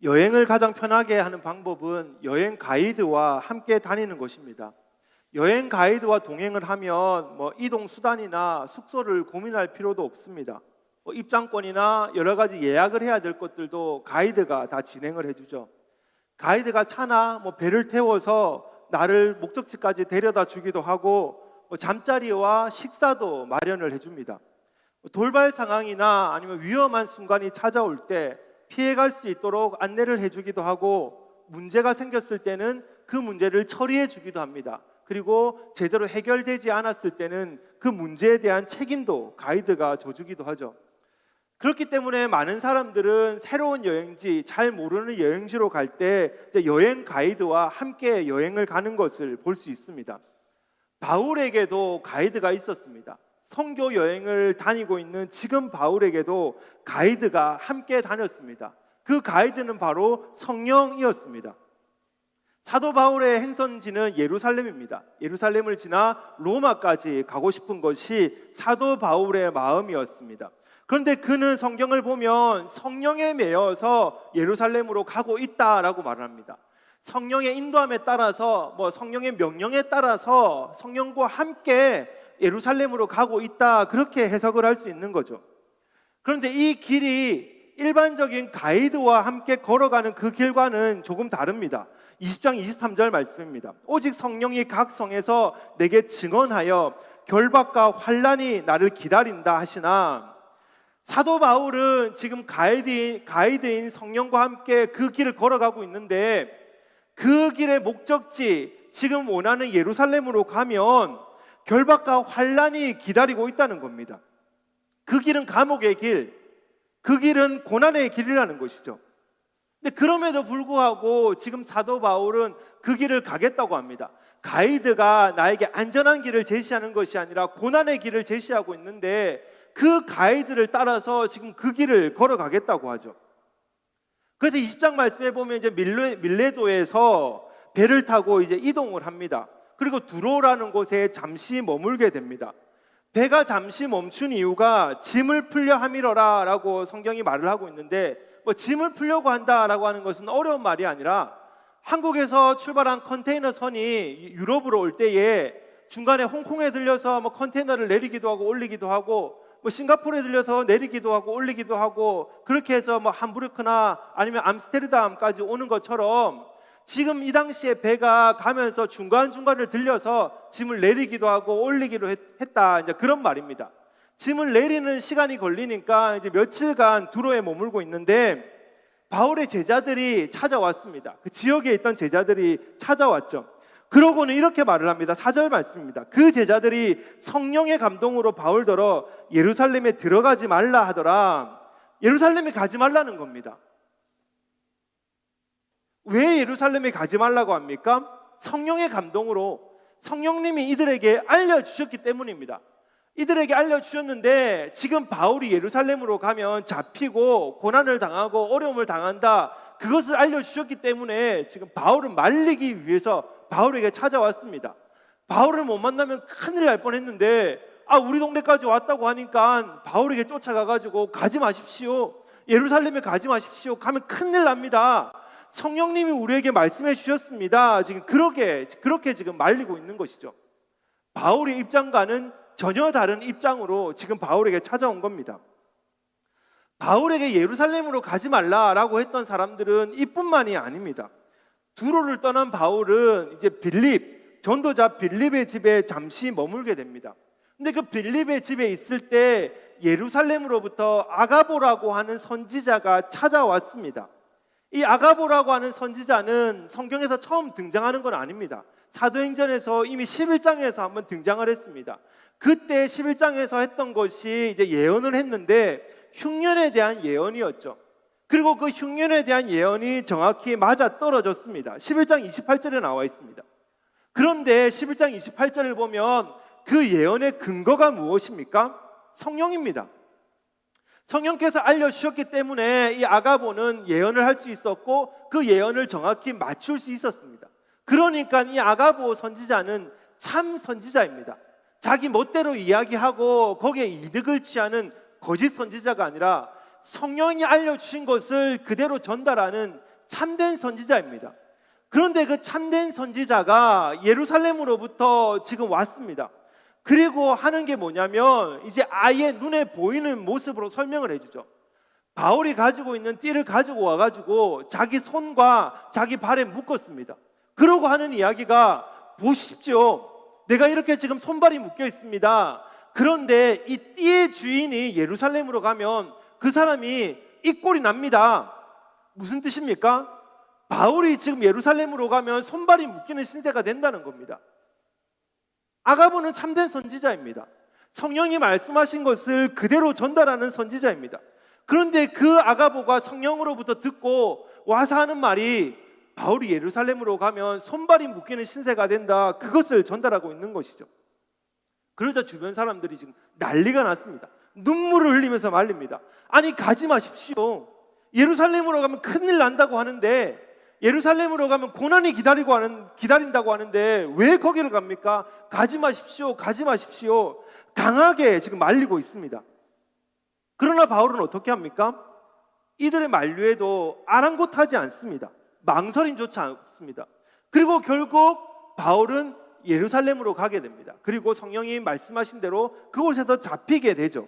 여행을 가장 편하게 하는 방법은 여행 가이드와 함께 다니는 것입니다. 여행 가이드와 동행을 하면 이동 수단이나 숙소를 고민할 필요도 없습니다. 입장권이나 여러 가지 예약을 해야 될 것들도 가이드가 다 진행을 해주죠. 가이드가 차나 배를 태워서 나를 목적지까지 데려다 주기도 하고 잠자리와 식사도 마련을 해줍니다. 돌발 상황이나 아니면 위험한 순간이 찾아올 때 피해갈 수 있도록 안내를 해주기도 하고, 문제가 생겼을 때는 그 문제를 처리해 주기도 합니다. 그리고 제대로 해결되지 않았을 때는 그 문제에 대한 책임도 가이드가 져주기도 하죠. 그렇기 때문에 많은 사람들은 새로운 여행지, 잘 모르는 여행지로 갈 때 여행 가이드와 함께 여행을 가는 것을 볼 수 있습니다. 바울에게도 가이드가 있었습니다. 선교 여행을 다니고 있는 지금 바울에게도 가이드가 함께 다녔습니다. 그 가이드는 바로 성령이었습니다. 사도 바울의 행선지는 예루살렘입니다. 예루살렘을 지나 로마까지 가고 싶은 것이 사도 바울의 마음이었습니다. 그런데 그는 성경을 보면 성령에 매여서 예루살렘으로 가고 있다라고 말을 합니다. 성령의 인도함에 따라서, 성령의 명령에 따라서 성령과 함께 예루살렘으로 가고 있다, 그렇게 해석을 할 수 있는 거죠. 그런데 이 길이 일반적인 가이드와 함께 걸어가는 그 길과는 조금 다릅니다. 20장 23절 말씀입니다. 오직 성령이 각 성에서 내게 증언하여 결박과 환난이 나를 기다린다 하시나, 사도 바울은 지금 가이드인 성령과 함께 그 길을 걸어가고 있는데, 그 길의 목적지, 지금 원하는 예루살렘으로 가면 결박과 환난이 기다리고 있다는 겁니다. 그 길은 감옥의 길, 그 길은 고난의 길이라는 것이죠. 근데 그럼에도 불구하고 지금 사도 바울은 그 길을 가겠다고 합니다. 가이드가 나에게 안전한 길을 제시하는 것이 아니라 고난의 길을 제시하고 있는데, 그 가이드를 따라서 지금 그 길을 걸어가겠다고 하죠. 그래서 20장 말씀에 보면 이제 밀레도에서 배를 타고 이제 이동을 합니다. 그리고 두로라는 곳에 잠시 머물게 됩니다. 배가 잠시 멈춘 이유가 짐을 풀려 함이러라 라고 성경이 말을 하고 있는데, 짐을 풀려고 한다라고 하는 것은 어려운 말이 아니라, 한국에서 출발한 컨테이너 선이 유럽으로 올 때에 중간에 홍콩에 들려서 컨테이너를 내리기도 하고 올리기도 하고, 싱가포르에 들려서 내리기도 하고 올리기도 하고, 그렇게 해서 함부르크나 아니면 암스테르담까지 오는 것처럼 지금 이 당시에 배가 가면서 중간중간을 들려서 짐을 내리기도 하고 올리기도 했다, 이제 그런 말입니다. 짐을 내리는 시간이 걸리니까 이제 며칠간 두로에 머물고 있는데, 바울의 제자들이 찾아왔습니다. 그 지역에 있던 제자들이 찾아왔죠. 그러고는 이렇게 말을 합니다. 4절 말씀입니다. 그 제자들이 성령의 감동으로 바울더러 예루살렘에 들어가지 말라 하더라. 예루살렘에 가지 말라는 겁니다. 왜 예루살렘에 가지 말라고 합니까? 성령의 감동으로, 성령님이 이들에게 알려주셨기 때문입니다. 이들에게 알려주셨는데, 지금 바울이 예루살렘으로 가면 잡히고 고난을 당하고 어려움을 당한다, 그것을 알려주셨기 때문에 지금 바울을 말리기 위해서 바울에게 찾아왔습니다. 바울을 못 만나면 큰일 날 뻔했는데, 우리 동네까지 왔다고 하니까 바울에게 쫓아가가지고 가지 마십시오, 예루살렘에 가지 마십시오, 가면 큰일 납니다, 성령님이 우리에게 말씀해 주셨습니다, 지금 그렇게 지금 말리고 있는 것이죠. 바울의 입장과는 전혀 다른 입장으로 지금 바울에게 찾아온 겁니다. 바울에게 예루살렘으로 가지 말라라고 했던 사람들은 이뿐만이 아닙니다. 두로를 떠난 바울은 이제 전도자 빌립의 집에 잠시 머물게 됩니다. 근데 그 빌립의 집에 있을 때 예루살렘으로부터 아가보라고 하는 선지자가 찾아왔습니다. 이 아가보라고 하는 선지자는 성경에서 처음 등장하는 건 아닙니다. 사도행전에서 이미 11장에서 한번 등장을 했습니다. 그때 11장에서 했던 것이 이제 예언을 했는데, 흉년에 대한 예언이었죠. 그리고 그 흉년에 대한 예언이 정확히 맞아 떨어졌습니다. 11장 28절에 나와 있습니다. 그런데 11장 28절을 보면 그 예언의 근거가 무엇입니까? 성령입니다. 성령께서 알려주셨기 때문에 이 아가보는 예언을 할 수 있었고, 그 예언을 정확히 맞출 수 있었습니다. 그러니까 이 아가보 선지자는 참 선지자입니다. 자기 멋대로 이야기하고 거기에 이득을 취하는 거짓 선지자가 아니라 성령이 알려주신 것을 그대로 전달하는 참된 선지자입니다. 그런데 그 참된 선지자가 예루살렘으로부터 지금 왔습니다. 그리고 하는 게 뭐냐면 이제 아예 눈에 보이는 모습으로 설명을 해주죠. 바울이 가지고 있는 띠를 가지고 와가지고 자기 손과 자기 발에 묶었습니다. 그러고 하는 이야기가, 보십시오, 내가 이렇게 지금 손발이 묶여 있습니다. 그런데 이 띠의 주인이 예루살렘으로 가면 그 사람이 이 꼴이 납니다. 무슨 뜻입니까? 바울이 지금 예루살렘으로 가면 손발이 묶이는 신세가 된다는 겁니다. 아가보는 참된 선지자입니다. 성령이 말씀하신 것을 그대로 전달하는 선지자입니다. 그런데 그 아가보가 성령으로부터 듣고 와서 하는 말이, 바울이 예루살렘으로 가면 손발이 묶이는 신세가 된다, 그것을 전달하고 있는 것이죠. 그러자 주변 사람들이 지금 난리가 났습니다. 눈물을 흘리면서 말립니다. 아니, 가지 마십시오. 예루살렘으로 가면 큰일 난다고 하는데, 예루살렘으로 가면 고난이 기다린다고 하는데 왜 거기를 갑니까? 가지 마십시오, 가지 마십시오. 강하게 지금 말리고 있습니다. 그러나 바울은 어떻게 합니까? 이들의 만류에도 아랑곳하지 않습니다. 망설임조차 없습니다. 그리고 결국 바울은 예루살렘으로 가게 됩니다. 그리고 성령이 말씀하신 대로 그곳에서 잡히게 되죠.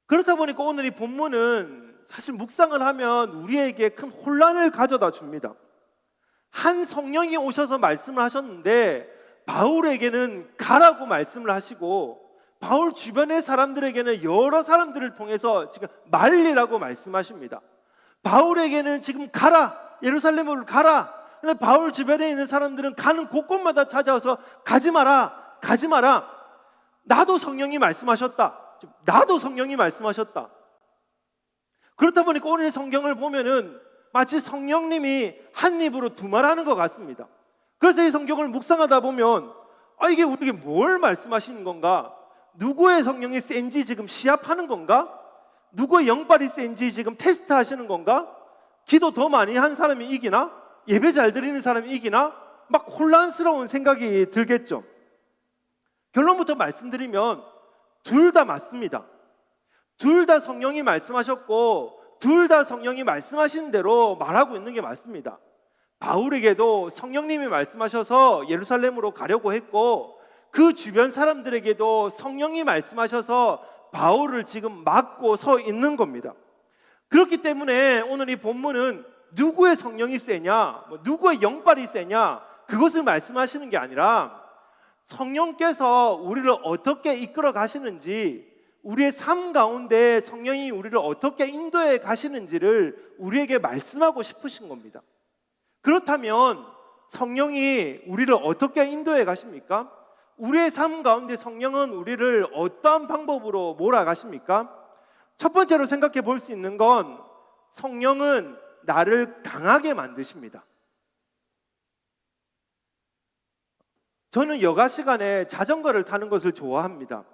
그렇다 보니까 오늘 이 본문은 사실 묵상을 하면 우리에게 큰 혼란을 가져다 줍니다. 한 성령이 오셔서 말씀을 하셨는데 바울에게는 가라고 말씀을 하시고, 바울 주변의 사람들에게는 여러 사람들을 통해서 지금 말리라고 말씀하십니다. 바울에게는 지금 가라, 예루살렘으로 가라. 근데 바울 주변에 있는 사람들은 가는 곳곳마다 찾아와서 가지 마라, 가지 마라. 나도 성령이 말씀하셨다. 나도 성령이 말씀하셨다. 그렇다 보니까 오늘 성경을 보면은 마치 성령님이 한 입으로 두 말하는 것 같습니다. 그래서 이 성경을 묵상하다 보면 이게 우리에게 뭘 말씀하시는 건가? 누구의 성령이 센지 지금 시합하는 건가? 누구의 영빨이 센지 지금 테스트하시는 건가? 기도 더 많이 하는 사람이 이기나? 예배 잘 드리는 사람이 이기나? 막 혼란스러운 생각이 들겠죠. 결론부터 말씀드리면 둘 다 맞습니다. 둘 다 성령이 말씀하셨고 둘 다 성령이 말씀하신 대로 말하고 있는 게 맞습니다. 바울에게도 성령님이 말씀하셔서 예루살렘으로 가려고 했고, 그 주변 사람들에게도 성령이 말씀하셔서 바울을 지금 막고 서 있는 겁니다. 그렇기 때문에 오늘 이 본문은 누구의 성령이 세냐, 누구의 영빨이 세냐, 그것을 말씀하시는 게 아니라 성령께서 우리를 어떻게 이끌어 가시는지, 우리의 삶 가운데 성령이 우리를 어떻게 인도해 가시는지를 우리에게 말씀하고 싶으신 겁니다. 그렇다면 성령이 우리를 어떻게 인도해 가십니까? 우리의 삶 가운데 성령은 우리를 어떠한 방법으로 몰아가십니까? 첫 번째로 생각해 볼 수 있는 건, 성령은 나를 강하게 만드십니다. 저는 여가 시간에 자전거를 타는 것을 좋아합니다.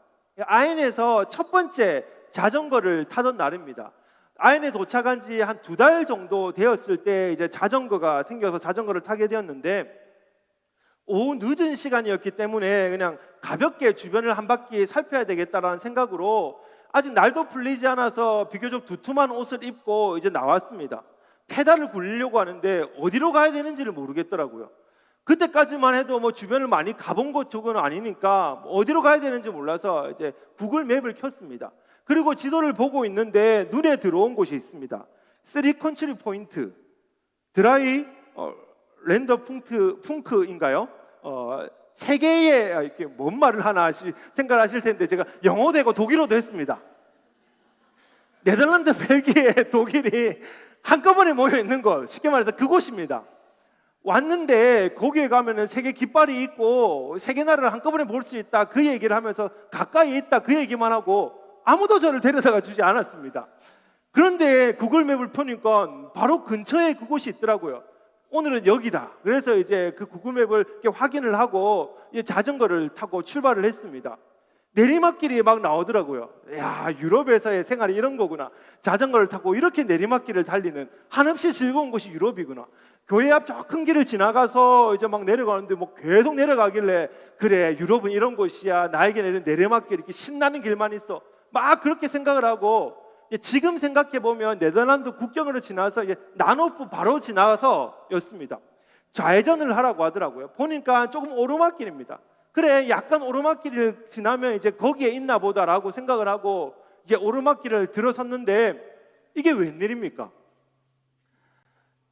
아인에서 첫 번째 자전거를 타던 날입니다. 아인에 도착한 지 한 2달 정도 되었을 때 이제 자전거가 생겨서 자전거를 타게 되었는데, 오후 늦은 시간이었기 때문에 그냥 가볍게 주변을 한 바퀴 살펴야 되겠다라는 생각으로 아직 날도 풀리지 않아서 비교적 두툼한 옷을 입고 이제 나왔습니다. 페달을 굴리려고 하는데 어디로 가야 되는지를 모르겠더라고요. 그때까지만 해도 주변을 많이 가본 것 쪽은 아니니까 어디로 가야 되는지 몰라서 이제 구글 맵을 켰습니다. 그리고 지도를 보고 있는데 눈에 들어온 곳이 있습니다. 3 컨트리 포인트 드라이 랜더 풍크인가요? 세 개의 이렇게 뭔 말을 하나 생각하실 텐데 제가 영어도 되고 독일어도 했습니다. 네덜란드, 벨기에, 독일이 한꺼번에 모여 있는 것, 쉽게 말해서 그곳입니다. 왔는데 거기에 가면은 세계 깃발이 있고 세계 나라를 한꺼번에 볼 수 있다, 그 얘기를 하면서 가까이 있다, 그 얘기만 하고 아무도 저를 데려다가 주지 않았습니다. 그런데 구글맵을 펴니까 바로 근처에 그곳이 있더라고요. 오늘은 여기다. 그래서 이제 그 구글맵을 이렇게 확인을 하고 이제 자전거를 타고 출발을 했습니다. 내리막길이 막 나오더라고요. 야, 유럽에서의 생활이 이런 거구나. 자전거를 타고 이렇게 내리막길을 달리는 한없이 즐거운 곳이 유럽이구나. 교회 앞 저 큰 길을 지나가서 이제 막 내려가는데 계속 내려가길래, 그래, 유럽은 이런 곳이야. 나에게 내리는 내리막길, 이렇게 신나는 길만 있어. 막 그렇게 생각을 하고 지금 생각해 보면 네덜란드 국경으로 지나서 나노프 바로 지나서였습니다. 좌회전을 하라고 하더라고요. 보니까 조금 오르막길입니다. 그래, 약간 오르막길을 지나면 이제 거기에 있나 보다라고 생각을 하고 이제 오르막길을 들어섰는데 이게 웬일입니까?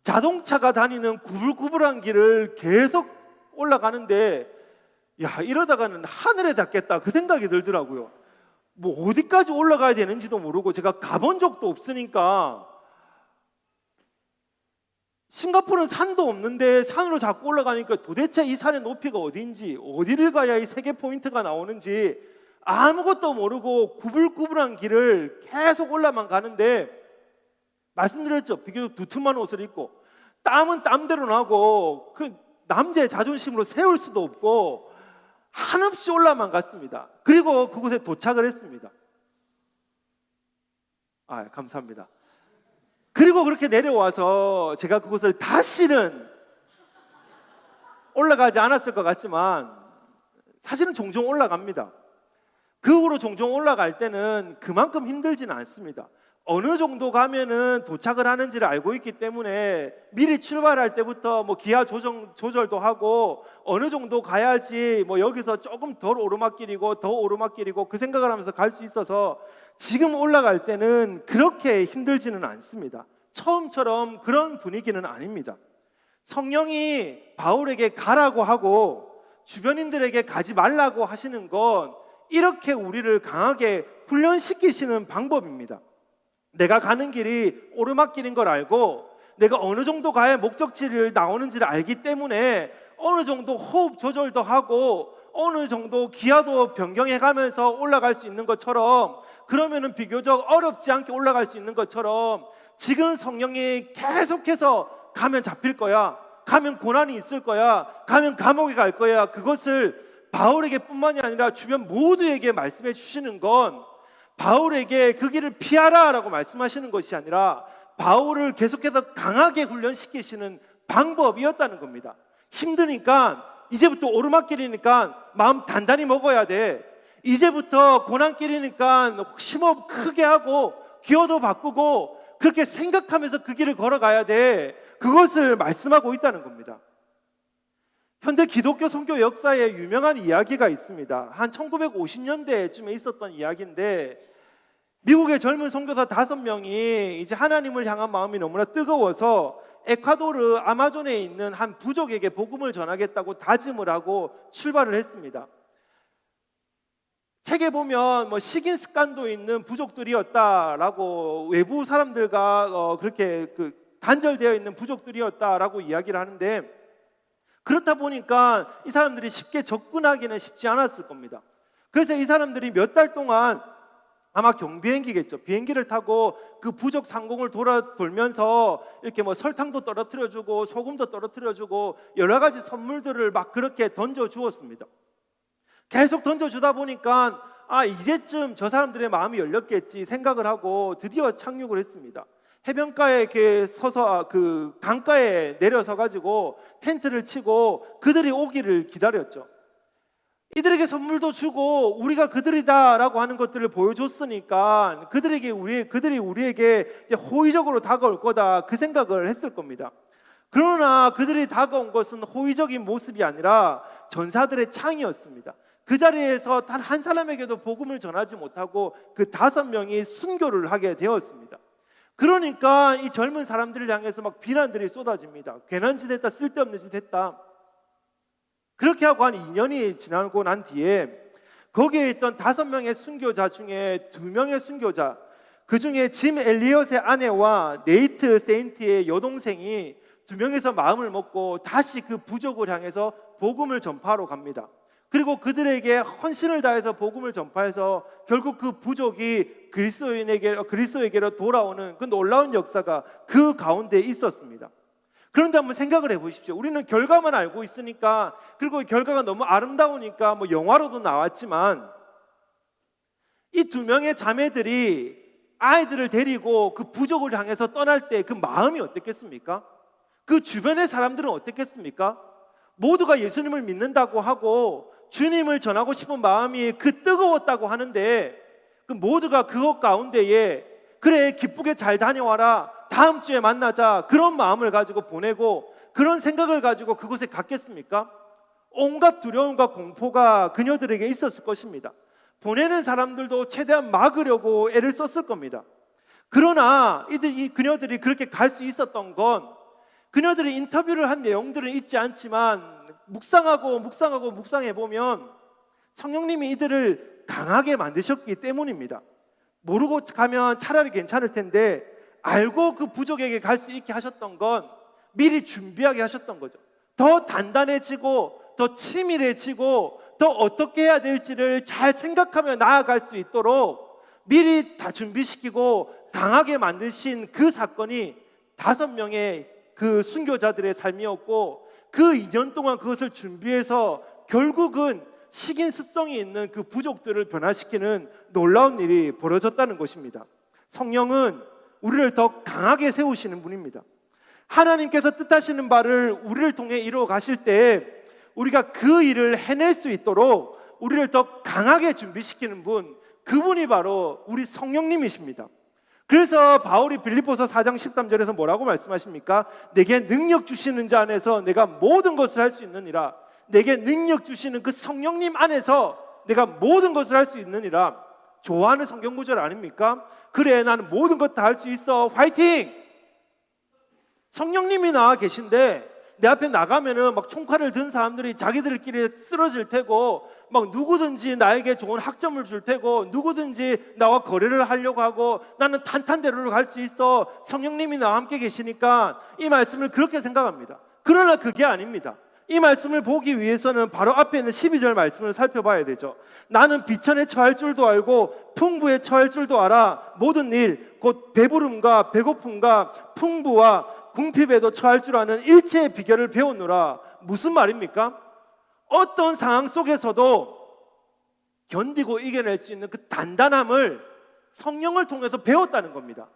자동차가 다니는 구불구불한 길을 계속 올라가는데 야, 이러다가는 하늘에 닿겠다 그 생각이 들더라고요. 뭐 어디까지 올라가야 되는지도 모르고 제가 가본 적도 없으니까 싱가포르는 산도 없는데 산으로 자꾸 올라가니까 도대체 이 산의 높이가 어딘지 어디를 가야 이 세계 포인트가 나오는지 아무것도 모르고 구불구불한 길을 계속 올라만 가는데 말씀드렸죠. 비교적 두툼한 옷을 입고 땀은 땀대로 나고 그 남자의 자존심으로 세울 수도 없고 한없이 올라만 갔습니다. 그리고 그곳에 도착을 했습니다. 감사합니다. 그리고 그렇게 내려와서 제가 그곳을 다시는 올라가지 않았을 것 같지만 사실은 종종 올라갑니다. 그 후로 종종 올라갈 때는 그만큼 힘들지는 않습니다. 어느 정도 가면은 도착을 하는지를 알고 있기 때문에 미리 출발할 때부터 뭐 기하 조절도 하고 어느 정도 가야지 뭐 여기서 조금 덜 오르막길이고 더 오르막길이고 그 생각을 하면서 갈 수 있어서 지금 올라갈 때는 그렇게 힘들지는 않습니다. 처음처럼 그런 분위기는 아닙니다. 성령이 바울에게 가라고 하고 주변인들에게 가지 말라고 하시는 건 이렇게 우리를 강하게 훈련시키시는 방법입니다. 내가 가는 길이 오르막길인 걸 알고 내가 어느 정도 가야 목적지를 나오는지를 알기 때문에 어느 정도 호흡 조절도 하고 어느 정도 기하도 변경해 가면서 올라갈 수 있는 것처럼 그러면은 비교적 어렵지 않게 올라갈 수 있는 것처럼 지금 성령이 계속해서 가면 잡힐 거야, 가면 고난이 있을 거야, 가면 감옥에 갈 거야, 그것을 바울에게 뿐만이 아니라 주변 모두에게 말씀해 주시는 건 바울에게 그 길을 피하라 라고 말씀하시는 것이 아니라 바울을 계속해서 강하게 훈련시키시는 방법이었다는 겁니다. 힘드니까 이제부터 오르막길이니까 마음 단단히 먹어야 돼. 이제부터 고난길이니까 심호흡 크게 하고 기어도 바꾸고 그렇게 생각하면서 그 길을 걸어가야 돼. 그것을 말씀하고 있다는 겁니다. 현대 기독교 선교 역사에 유명한 이야기가 있습니다. 한 1950년대쯤에 있었던 이야기인데 미국의 젊은 선교사 5명이 이제 하나님을 향한 마음이 너무나 뜨거워서 에콰도르 아마존에 있는 한 부족에게 복음을 전하겠다고 다짐을 하고 출발을 했습니다. 책에 보면 뭐 식인 습관도 있는 부족들이었다라고 외부 사람들과 그렇게 단절되어 있는 부족들이었다라고 이야기를 하는데 그렇다 보니까 이 사람들이 쉽게 접근하기는 쉽지 않았을 겁니다. 그래서 이 사람들이 몇 달 동안 아마 경비행기겠죠. 비행기를 타고 그 부족 상공을 돌면서 이렇게 뭐 설탕도 떨어뜨려주고 소금도 떨어뜨려주고 여러 가지 선물들을 막 그렇게 던져주었습니다. 계속 던져주다 보니까 이제쯤 저 사람들의 마음이 열렸겠지 생각을 하고 드디어 착륙을 했습니다. 해변가에 이렇게 서서 그 강가에 내려서 가지고 텐트를 치고 그들이 오기를 기다렸죠. 이들에게 선물도 주고 우리가 그들이다라고 하는 것들을 보여줬으니까 그들이 우리에게 이제 호의적으로 다가올 거다 그 생각을 했을 겁니다. 그러나 그들이 다가온 것은 호의적인 모습이 아니라 전사들의 창이었습니다. 그 자리에서 단 한 사람에게도 복음을 전하지 못하고 그 5명이 순교를 하게 되었습니다. 그러니까 이 젊은 사람들을 향해서 막 비난들이 쏟아집니다. 괜한 짓 했다, 쓸데없는 짓 했다. 그렇게 하고 한 2년이 지나고 난 뒤에 거기에 있던 5명의 순교자 중에 2명의 순교자, 그 중에 짐 엘리엇의 아내와 네이트 세인트의 여동생이 2명에서 마음을 먹고 다시 그 부족을 향해서 복음을 전파하러 갑니다. 그리고 그들에게 헌신을 다해서 복음을 전파해서 결국 그 부족이 그리스도에게로 돌아오는 그 놀라운 역사가 그 가운데 있었습니다. 그런데 한번 생각을 해보십시오. 우리는 결과만 알고 있으니까, 그리고 결과가 너무 아름다우니까 뭐 영화로도 나왔지만 이 2명의 자매들이 아이들을 데리고 그 부족을 향해서 떠날 때 그 마음이 어땠겠습니까? 그 주변의 사람들은 어땠겠습니까? 모두가 예수님을 믿는다고 하고 주님을 전하고 싶은 마음이 그 뜨거웠다고 하는데 그 모두가 그것 가운데에 그래 기쁘게 잘 다녀와라, 다음 주에 만나자, 그런 마음을 가지고 보내고 그런 생각을 가지고 그곳에 갔겠습니까? 온갖 두려움과 공포가 그녀들에게 있었을 것입니다. 보내는 사람들도 최대한 막으려고 애를 썼을 겁니다. 그러나 그녀들이 그렇게 갈 수 있었던 건, 그녀들이 인터뷰를 한 내용들은 있지 않지만 묵상해 보면 성령님이 이들을 강하게 만드셨기 때문입니다. 모르고 가면 차라리 괜찮을 텐데 알고 그 부족에게 갈 수 있게 하셨던 건 미리 준비하게 하셨던 거죠. 더 단단해지고 더 치밀해지고 더 어떻게 해야 될지를 잘 생각하며 나아갈 수 있도록 미리 다 준비시키고 강하게 만드신 그 사건이 5명의 그 순교자들의 삶이었고, 그 2년 동안 그것을 준비해서 결국은 식인 습성이 있는 그 부족들을 변화시키는 놀라운 일이 벌어졌다는 것입니다. 성령은 우리를 더 강하게 세우시는 분입니다. 하나님께서 뜻하시는 바를 우리를 통해 이루어 가실 때 우리가 그 일을 해낼 수 있도록 우리를 더 강하게 준비시키는 분, 그분이 바로 우리 성령님이십니다. 그래서 바울이 빌립보서 4장 13절에서 뭐라고 말씀하십니까? 내게 능력 주시는 자 안에서 내가 모든 것을 할 수 있느니라. 내게 능력 주시는 그 성령님 안에서 내가 모든 것을 할 수 있느니라. 좋아하는 성경 구절 아닙니까? 그래, 나는 모든 것 다 할 수 있어, 화이팅! 성령님이 나와 계신데 내 앞에 나가면은 막 총칼을 든 사람들이 자기들끼리 쓰러질 테고, 막 누구든지 나에게 좋은 학점을 줄 테고, 누구든지 나와 거래를 하려고 하고, 나는 탄탄대로를 갈 수 있어, 성령님이 나와 함께 계시니까, 이 말씀을 그렇게 생각합니다. 그러나 그게 아닙니다. 이 말씀을 보기 위해서는 바로 앞에 있는 12절 말씀을 살펴봐야 되죠. 나는 비천에 처할 줄도 알고 풍부에 처할 줄도 알아. 모든 일 곧 배부름과 배고픔과 풍부와 궁핍에도 처할 줄 아는 일체의 비결을 배우노라. 무슨 말입니까? 어떤 상황 속에서도 견디고 이겨낼 수 있는 그 단단함을 성령을 통해서 배웠다는 겁니다.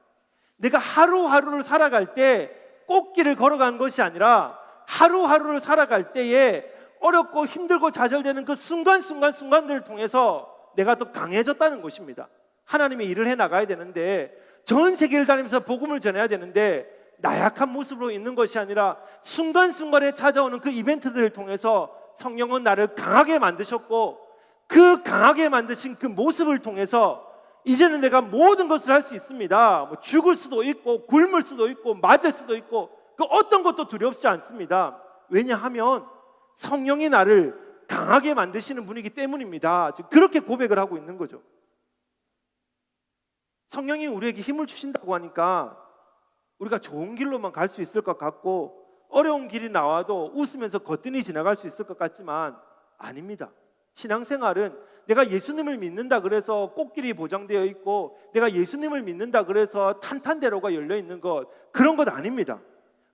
내가 하루하루를 살아갈 때 꽃길을 걸어간 것이 아니라 하루하루를 살아갈 때에 어렵고 힘들고 좌절되는 그 순간들을 통해서 내가 더 강해졌다는 것입니다. 하나님의 일을 해나가야 되는데, 전 세계를 다니면서 복음을 전해야 되는데 나약한 모습으로 있는 것이 아니라 순간순간에 찾아오는 그 이벤트들을 통해서 성령은 나를 강하게 만드셨고, 그 강하게 만드신 그 모습을 통해서 이제는 내가 모든 것을 할 수 있습니다. 뭐 죽을 수도 있고 굶을 수도 있고 맞을 수도 있고 그 어떤 것도 두렵지 않습니다. 왜냐하면 성령이 나를 강하게 만드시는 분이기 때문입니다. 지금 그렇게 고백을 하고 있는 거죠. 성령이 우리에게 힘을 주신다고 하니까 우리가 좋은 길로만 갈 수 있을 것 같고, 어려운 길이 나와도 웃으면서 거뜬히 지나갈 수 있을 것 같지만 아닙니다. 신앙생활은 내가 예수님을 믿는다 그래서 꽃길이 보장되어 있고, 내가 예수님을 믿는다 그래서 탄탄대로가 열려 있는 것, 그런 것 아닙니다.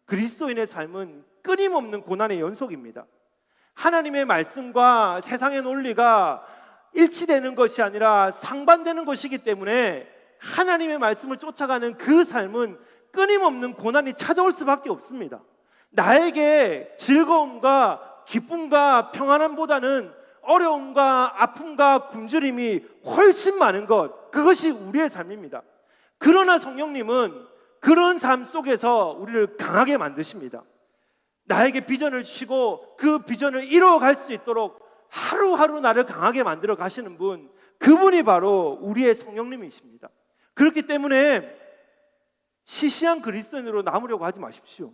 그리스도인의 삶은 끊임없는 고난의 연속입니다. 하나님의 말씀과 세상의 논리가 일치되는 것이 아니라 상반되는 것이기 때문에 하나님의 말씀을 쫓아가는 그 삶은 끊임없는 고난이 찾아올 수밖에 없습니다. 나에게 즐거움과 기쁨과 평안함보다는 어려움과 아픔과 굶주림이 훨씬 많은 것, 그것이 우리의 삶입니다. 그러나 성령님은 그런 삶 속에서 우리를 강하게 만드십니다. 나에게 비전을 주시고 그 비전을 이루어갈 수 있도록 하루하루 나를 강하게 만들어 가시는 분, 그분이 바로 우리의 성령님이십니다. 그렇기 때문에 시시한 그리스도인으로 남으려고 하지 마십시오.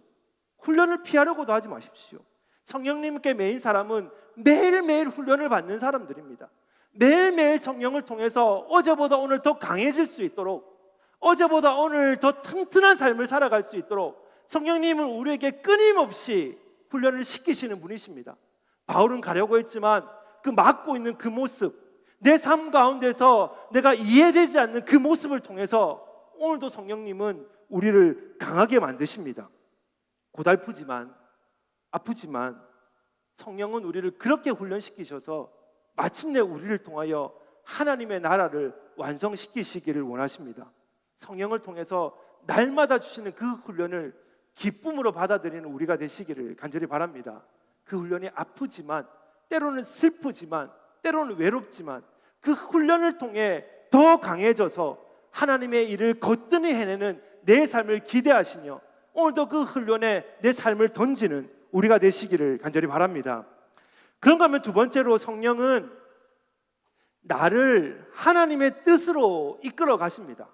훈련을 피하려고도 하지 마십시오. 성령님께 매인 사람은 매일매일 훈련을 받는 사람들입니다. 매일매일 성령을 통해서 어제보다 오늘 더 강해질 수 있도록, 어제보다 오늘 더 튼튼한 삶을 살아갈 수 있도록 성령님은 우리에게 끊임없이 훈련을 시키시는 분이십니다. 바울은 가려고 했지만 그 막고 있는 그 모습, 내 삶 가운데서 내가 이해되지 않는 그 모습을 통해서 오늘도 성령님은 우리를 강하게 만드십니다. 고달프지만 아프지만 성령은 우리를 그렇게 훈련시키셔서 마침내 우리를 통하여 하나님의 나라를 완성시키시기를 원하십니다. 성령을 통해서 날마다 주시는 그 훈련을 기쁨으로 받아들이는 우리가 되시기를 간절히 바랍니다. 그 훈련이 아프지만, 때로는 슬프지만, 때로는 외롭지만 그 훈련을 통해 더 강해져서 하나님의 일을 거뜬히 해내는 내 삶을 기대하시며 오늘도 그 훈련에 내 삶을 던지는 우리가 되시기를 간절히 바랍니다. 그런가 하면 두 번째로 성령은 나를 하나님의 뜻으로 이끌어 가십니다.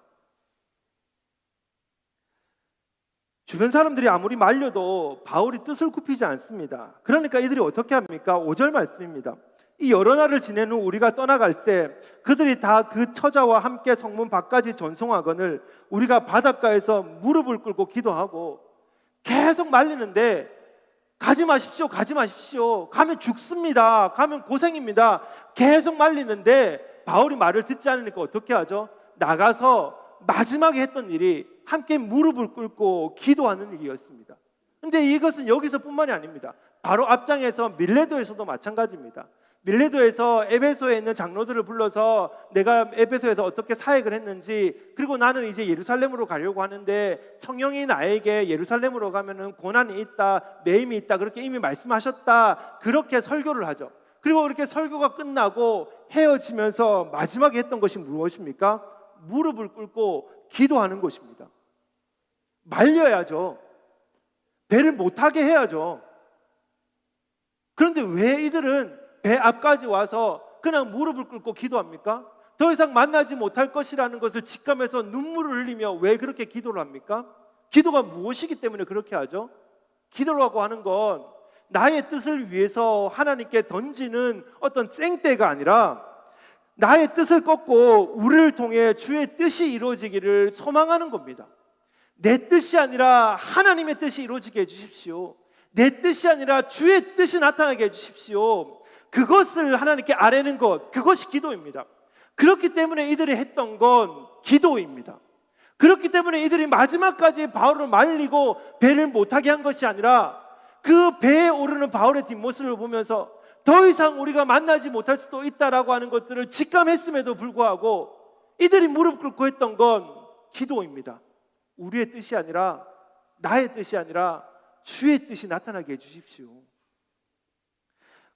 주변 사람들이 아무리 말려도 바울이 뜻을 굽히지 않습니다. 그러니까 이들이 어떻게 합니까? 5절 말씀입니다. 이 여러 날을 지낸 후 우리가 떠나갈새 그들이 다 그 처자와 함께 성문 밖까지 전송하거늘 우리가 바닷가에서 무릎을 꿇고 기도하고 계속 말리는데 가지 마십시오, 가지 마십시오. 가면 죽습니다. 가면 고생입니다. 계속 말리는데 바울이 말을 듣지 않으니까 어떻게 하죠? 나가서 마지막에 했던 일이 함께 무릎을 꿇고 기도하는 일이었습니다. 근데 이것은 여기서뿐만이 아닙니다. 바로 앞장에서 밀레도에서도 마찬가지입니다. 밀레도에서 에베소에 있는 장로들을 불러서 내가 에베소에서 어떻게 사역을 했는지, 그리고 나는 이제 예루살렘으로 가려고 하는데 성령이 나에게 예루살렘으로 가면은 고난이 있다, 매임이 있다, 그렇게 이미 말씀하셨다, 그렇게 설교를 하죠. 그리고 그렇게 설교가 끝나고 헤어지면서 마지막에 했던 것이 무엇입니까? 무릎을 꿇고 기도하는 것입니다. 말려야죠. 배를 못하게 해야죠. 그런데 왜 이들은 배 앞까지 와서 그냥 무릎을 꿇고 기도합니까? 더 이상 만나지 못할 것이라는 것을 직감해서 눈물을 흘리며 왜 그렇게 기도를 합니까? 기도가 무엇이기 때문에 그렇게 하죠? 기도라고 하는 건 나의 뜻을 위해서 하나님께 던지는 어떤 생떼가 아니라 나의 뜻을 꺾고 우리를 통해 주의 뜻이 이루어지기를 소망하는 겁니다. 내 뜻이 아니라 하나님의 뜻이 이루어지게 해주십시오. 내 뜻이 아니라 주의 뜻이 나타나게 해주십시오. 그것을 하나님께 아뢰는 것, 그것이 기도입니다. 그렇기 때문에 이들이 했던 건 기도입니다. 그렇기 때문에 이들이 마지막까지 바울을 말리고 배를 못하게 한 것이 아니라 그 배에 오르는 바울의 뒷모습을 보면서 더 이상 우리가 만나지 못할 수도 있다라고 하는 것들을 직감했음에도 불구하고 이들이 무릎 꿇고 했던 건 기도입니다. 우리의 뜻이 아니라, 나의 뜻이 아니라 주의 뜻이 나타나게 해주십시오.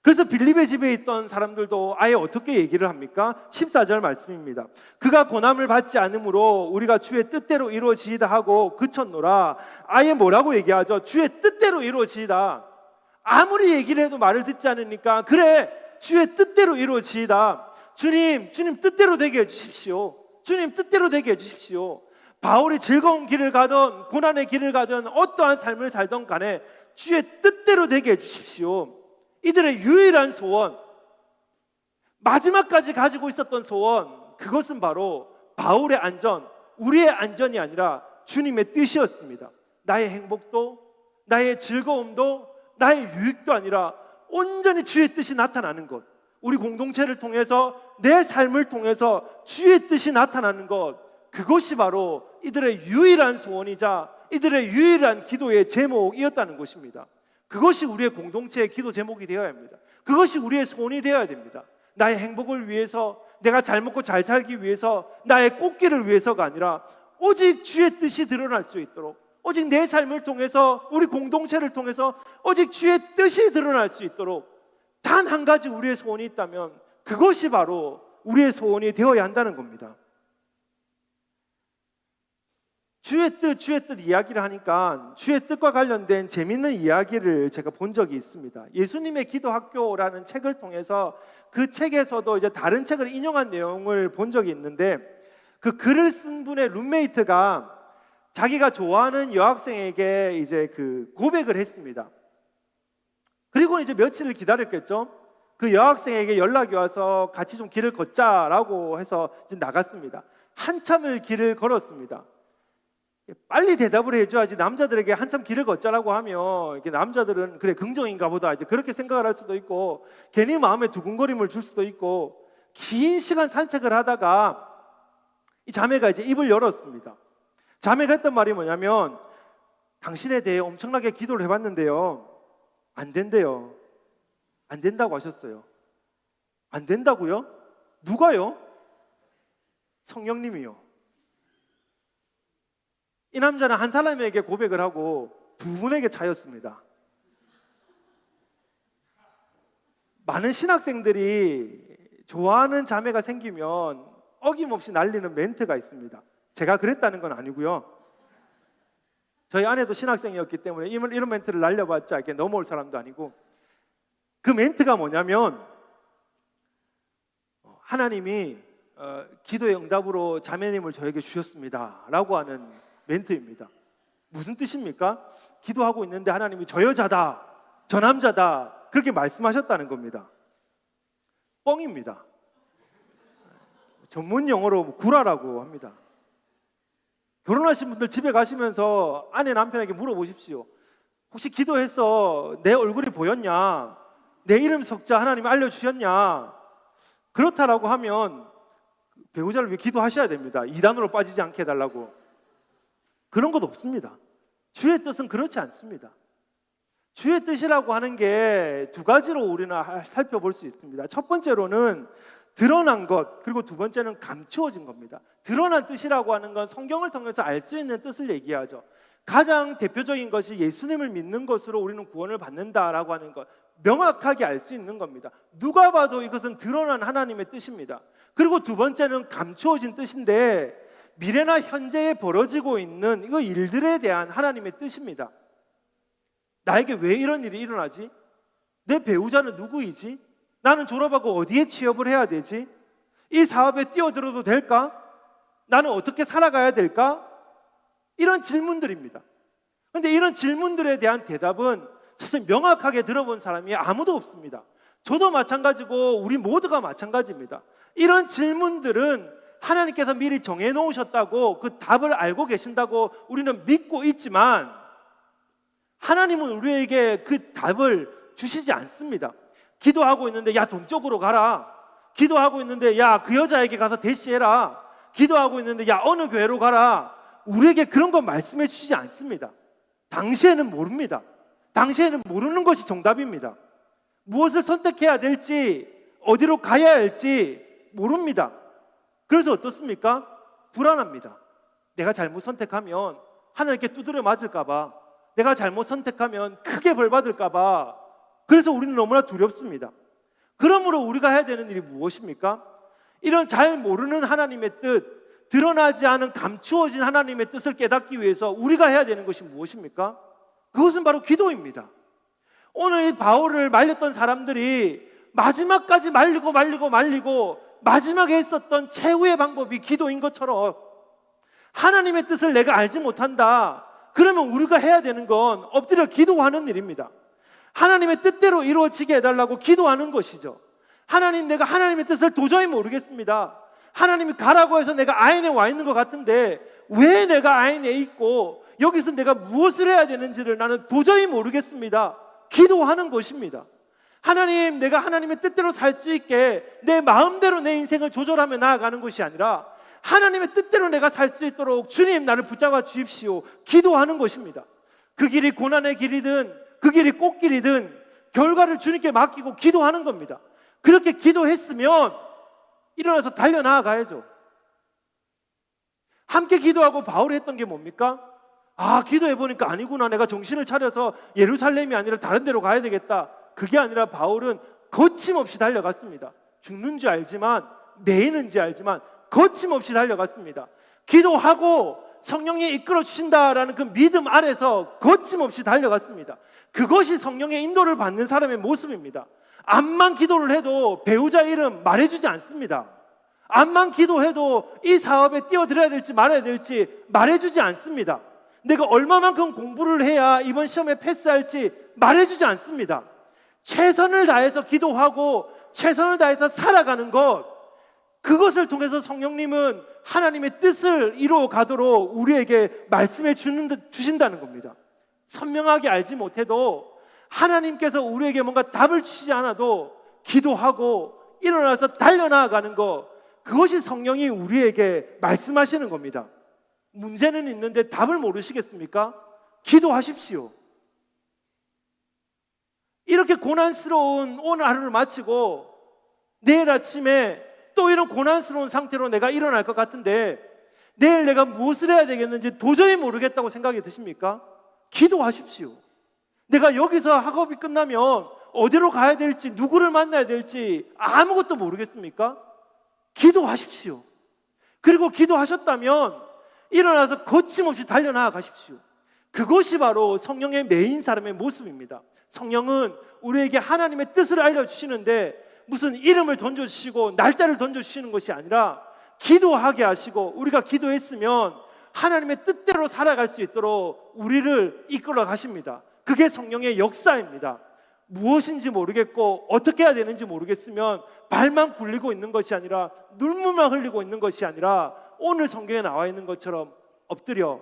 그래서 빌립의 집에 있던 사람들도 아예 어떻게 얘기를 합니까? 14절 말씀입니다. 그가 고난을 받지 않으므로 우리가 주의 뜻대로 이루어지이다 하고 그쳤노라. 아예 뭐라고 얘기하죠? 주의 뜻대로 이루어지이다. 아무리 얘기를 해도 말을 듣지 않으니까 그래, 주의 뜻대로 이루어지이다. 주님 뜻대로 되게 해주십시오. 주님 뜻대로 되게 해주십시오. 바울이 즐거운 길을 가든 고난의 길을 가든 어떠한 삶을 살던 간에 주의 뜻대로 되게 해주십시오. 이들의 유일한 소원, 마지막까지 가지고 있었던 소원, 그것은 바로 바울의 안전, 우리의 안전이 아니라 주님의 뜻이었습니다. 나의 행복도, 나의 즐거움도, 나의 유익도 아니라 온전히 주의 뜻이 나타나는 것, 우리 공동체를 통해서, 내 삶을 통해서 주의 뜻이 나타나는 것, 그것이 바로 이들의 유일한 소원이자 이들의 유일한 기도의 제목이었다는 것입니다. 그것이 우리의 공동체의 기도 제목이 되어야 합니다. 그것이 우리의 소원이 되어야 됩니다. 나의 행복을 위해서, 내가 잘 먹고 잘 살기 위해서, 나의 꽃길을 위해서가 아니라 오직 주의 뜻이 드러날 수 있도록, 오직 내 삶을 통해서, 우리 공동체를 통해서 오직 주의 뜻이 드러날 수 있도록 단 한 가지 우리의 소원이 있다면 그것이 바로 우리의 소원이 되어야 한다는 겁니다. 주의 뜻 이야기를 하니까 주의 뜻과 관련된 재미있는 이야기를 제가 본 적이 있습니다. 예수님의 기도학교라는 책을 통해서 그 책에서도 이제 다른 책을 인용한 내용을 본 적이 있는데, 그 글을 쓴 분의 룸메이트가 자기가 좋아하는 여학생에게 이제 그 고백을 했습니다. 그리고 이제 며칠을 기다렸겠죠. 그 여학생에게 연락이 와서 같이 좀 길을 걷자라고 해서 이제 나갔습니다. 한참을 길을 걸었습니다. 빨리 대답을 해줘야지. 남자들에게 한참 길을 걷자라고 하면 이렇게 남자들은 그래 긍정인가 보다 이제 그렇게 생각을 할 수도 있고 괜히 마음에 두근거림을 줄 수도 있고, 긴 시간 산책을 하다가 이 자매가 이제 입을 열었습니다. 자매가 했던 말이 뭐냐면, 당신에 대해 엄청나게 기도를 해봤는데요, 안 된대요. 안 된다고 하셨어요. 안 된다고요? 누가요? 성령님이요. 이 남자는 한 사람에게 고백을 하고 두 분에게 차였습니다. 많은 신학생들이 좋아하는 자매가 생기면 어김없이 날리는 멘트가 있습니다. 제가 그랬다는 건 아니고요. 저희 아내도 신학생이었기 때문에 이런 멘트를 날려봤자 이렇게 넘어올 사람도 아니고, 그 멘트가 뭐냐면 하나님이 기도의 응답으로 자매님을 저에게 주셨습니다 라고 하는 멘트입니다. 무슨 뜻입니까? 기도하고 있는데 하나님이 저 여자다, 저 남자다 그렇게 말씀하셨다는 겁니다. 뻥입니다. 전문 용어로 구라라고 합니다. 결혼하신 분들 집에 가시면서 아내 남편에게 물어보십시오. 혹시 기도해서 내 얼굴이 보였냐? 내 이름 석자 하나님이 알려주셨냐? 그렇다라고 하면 배우자를 위해 기도하셔야 됩니다. 이단으로 빠지지 않게 해달라고. 그런 것 없습니다. 주의 뜻은 그렇지 않습니다. 주의 뜻이라고 하는 게 두 가지로 우리는 살펴볼 수 있습니다. 첫 번째로는 드러난 것, 그리고 두 번째는 감추어진 겁니다. 드러난 뜻이라고 하는 건 성경을 통해서 알 수 있는 뜻을 얘기하죠. 가장 대표적인 것이 예수님을 믿는 것으로 우리는 구원을 받는다라고 하는 것, 명확하게 알 수 있는 겁니다. 누가 봐도 이것은 드러난 하나님의 뜻입니다. 그리고 두 번째는 감추어진 뜻인데, 미래나 현재에 벌어지고 있는 이 일들에 대한 하나님의 뜻입니다. 나에게 왜 이런 일이 일어나지? 내 배우자는 누구이지? 나는 졸업하고 어디에 취업을 해야 되지? 이 사업에 뛰어들어도 될까? 나는 어떻게 살아가야 될까? 이런 질문들입니다. 그런데 이런 질문들에 대한 대답은 사실 명확하게 들어본 사람이 아무도 없습니다. 저도 마찬가지고 우리 모두가 마찬가지입니다. 이런 질문들은 하나님께서 미리 정해놓으셨다고, 그 답을 알고 계신다고 우리는 믿고 있지만, 하나님은 우리에게 그 답을 주시지 않습니다. 기도하고 있는데 야 동쪽으로 가라, 기도하고 있는데 야 그 여자에게 가서 대시해라, 기도하고 있는데 야 어느 교회로 가라, 우리에게 그런 거 말씀해 주시지 않습니다. 당시에는 모릅니다. 당시에는 모르는 것이 정답입니다. 무엇을 선택해야 될지, 어디로 가야 할지 모릅니다. 그래서 어떻습니까? 불안합니다. 내가 잘못 선택하면 하나님께 두드려 맞을까 봐, 내가 잘못 선택하면 크게 벌 받을까 봐, 그래서 우리는 너무나 두렵습니다. 그러므로 우리가 해야 되는 일이 무엇입니까? 이런 잘 모르는 하나님의 뜻, 드러나지 않은 감추어진 하나님의 뜻을 깨닫기 위해서 우리가 해야 되는 것이 무엇입니까? 그것은 바로 기도입니다. 오늘 이 바울을 말렸던 사람들이 마지막까지 말리고 마지막에 했었던 최후의 방법이 기도인 것처럼, 하나님의 뜻을 내가 알지 못한다, 그러면 우리가 해야 되는 건 엎드려 기도하는 일입니다. 하나님의 뜻대로 이루어지게 해달라고 기도하는 것이죠. 하나님, 내가 하나님의 뜻을 도저히 모르겠습니다. 하나님이 가라고 해서 내가 아인에 와 있는 것 같은데 왜 내가 아인에 있고 여기서 내가 무엇을 해야 되는지를 나는 도저히 모르겠습니다. 기도하는 것입니다. 하나님, 내가 하나님의 뜻대로 살 수 있게 내 마음대로 내 인생을 조절하며 나아가는 것이 아니라 하나님의 뜻대로 내가 살 수 있도록 주님 나를 붙잡아 주십시오. 기도하는 것입니다. 그 길이 고난의 길이든 그 길이 꽃길이든 결과를 주님께 맡기고 기도하는 겁니다. 그렇게 기도했으면 일어나서 달려나가야죠. 함께 기도하고 바울이 했던 게 뭡니까? 기도해보니까 아니구나, 내가 정신을 차려서 예루살렘이 아니라 다른 데로 가야 되겠다. 그게 아니라 바울은 거침없이 달려갔습니다. 죽는지 알지만, 매이는지 알지만 거침없이 달려갔습니다. 기도하고 성령이 이끌어 주신다라는 그 믿음 아래서 거침없이 달려갔습니다. 그것이 성령의 인도를 받는 사람의 모습입니다. 암만 기도를 해도 배우자 이름 말해주지 않습니다. 암만 기도해도 이 사업에 뛰어들어야 될지 말아야 될지 말해주지 않습니다. 내가 얼마만큼 공부를 해야 이번 시험에 패스할지 말해주지 않습니다. 최선을 다해서 기도하고 최선을 다해서 살아가는 것, 그것을 통해서 성령님은 하나님의 뜻을 이루어 가도록 우리에게 말씀해 주신다는 겁니다. 선명하게 알지 못해도 하나님께서 우리에게 뭔가 답을 주시지 않아도 기도하고 일어나서 달려나가는 것, 그것이 성령이 우리에게 말씀하시는 겁니다. 문제는 있는데 답을 모르시겠습니까? 기도하십시오. 이렇게 고난스러운 오늘 하루를 마치고 내일 아침에 또 이런 고난스러운 상태로 내가 일어날 것 같은데 내일 내가 무엇을 해야 되겠는지 도저히 모르겠다고 생각이 드십니까? 기도하십시오. 내가 여기서 학업이 끝나면 어디로 가야 될지, 누구를 만나야 될지 아무것도 모르겠습니까? 기도하십시오. 그리고 기도하셨다면 일어나서 거침없이 달려나가 가십시오. 그것이 바로 성령의 매인 사람의 모습입니다. 성령은 우리에게 하나님의 뜻을 알려주시는데 무슨 이름을 던져주시고 날짜를 던져주시는 것이 아니라 기도하게 하시고 우리가 기도했으면 하나님의 뜻대로 살아갈 수 있도록 우리를 이끌어 가십니다. 그게 성령의 역사입니다. 무엇인지 모르겠고 어떻게 해야 되는지 모르겠으면 발만 굴리고 있는 것이 아니라 눈물만 흘리고 있는 것이 아니라 오늘 성경에 나와 있는 것처럼 엎드려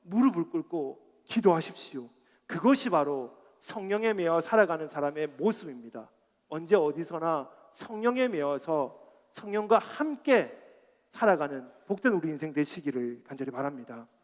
무릎을 꿇고 기도하십시오. 그것이 바로 성령에 매여 살아가는 사람의 모습입니다. 언제 어디서나 성령에 매여서 성령과 함께 살아가는 복된 우리 인생 되시기를 간절히 바랍니다.